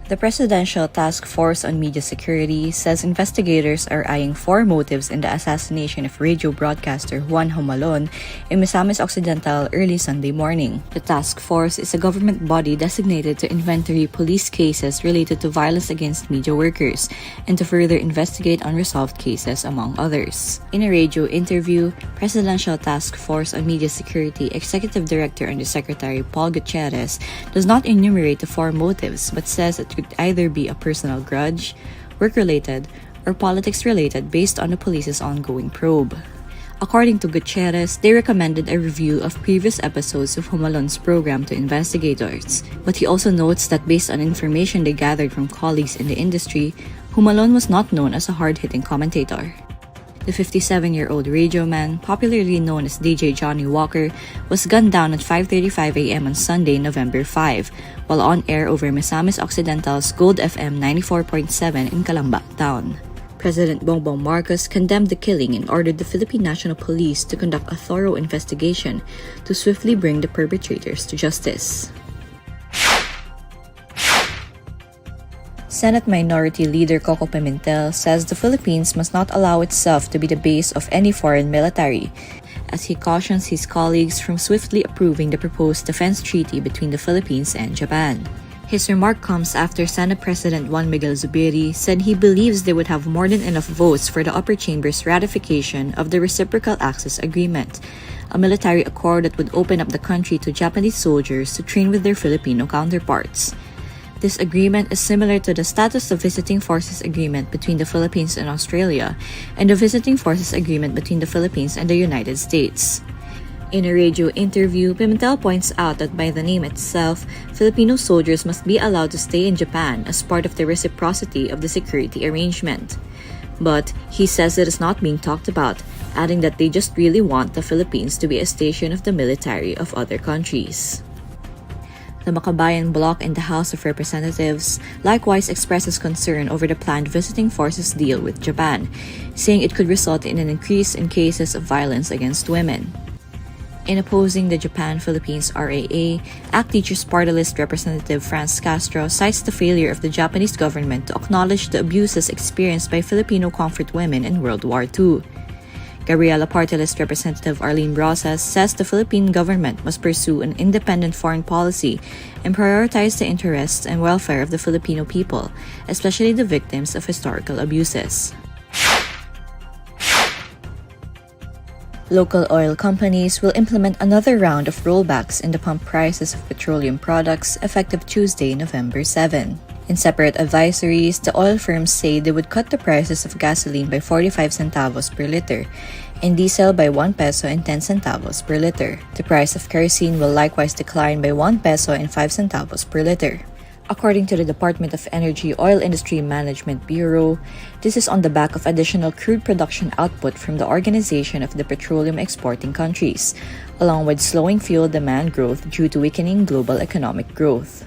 The Presidential Task Force on Media Security says investigators are eyeing 4 motives in the assassination of radio broadcaster Juan Jumalon in Misamis Occidental early Sunday morning. The task force is a government body designated to inventory police cases related to violence against media workers and to further investigate unresolved cases, among others. In a radio interview, Presidential Task Force on Media Security Executive Director Undersecretary Paul Gutierrez does not enumerate the 4 motives but says it could either be a personal grudge, work-related, or politics-related based on the police's ongoing probe. According to Gutierrez, they recommended a review of previous episodes of Jumalon's program to investigators, but he also notes that based on information they gathered from colleagues in the industry, Jumalon was not known as a hard-hitting commentator. The 57-year-old radio man, popularly known as DJ Johnny Walker, was gunned down at 5:35 a.m. on Sunday, November 5, while on air over Misamis Occidental's Gold FM 94.7 in Calamba Town. President Bongbong Marcos condemned the killing and ordered the Philippine National Police to conduct a thorough investigation to swiftly bring the perpetrators to justice. Senate Minority Leader Coco Pimentel says the Philippines must not allow itself to be the base of any foreign military, as he cautions his colleagues from swiftly approving the proposed defense treaty between the Philippines and Japan. His remark comes after Senate President Juan Miguel Zubiri said he believes they would have more than enough votes for the upper chamber's ratification of the Reciprocal Access Agreement, a military accord that would open up the country to Japanese soldiers to train with their Filipino counterparts. This agreement is similar to the Status of Visiting Forces Agreement between the Philippines and Australia and the Visiting Forces Agreement between the Philippines and the United States. In a radio interview, Pimentel points out that by the name itself, Filipino soldiers must be allowed to stay in Japan as part of the reciprocity of the security arrangement. But he says it is not being talked about, adding that they just really want the Philippines to be a station of the military of other countries. The Makabayan bloc in the House of Representatives likewise expresses concern over the planned visiting forces deal with Japan, saying it could result in an increase in cases of violence against women. In opposing the Japan-Philippines RAA, ACT Teachers Party List Representative Franz Castro cites the failure of the Japanese government to acknowledge the abuses experienced by Filipino comfort women in World War II. Gabriela Party List Representative Arlene Brosas says the Philippine government must pursue an independent foreign policy and prioritize the interests and welfare of the Filipino people, especially the victims of historical abuses. Local oil companies will implement another round of rollbacks in the pump prices of petroleum products effective Tuesday, November 7. In separate advisories, the oil firms say they would cut the prices of gasoline by 45 centavos per liter and diesel by 1 peso and 10 centavos per liter. The price of kerosene will likewise decline by 1 peso and 5 centavos per liter. According to the Department of Energy Oil Industry Management Bureau, this is on the back of additional crude production output from the Organization of the Petroleum Exporting Countries, along with slowing fuel demand growth due to weakening global economic growth.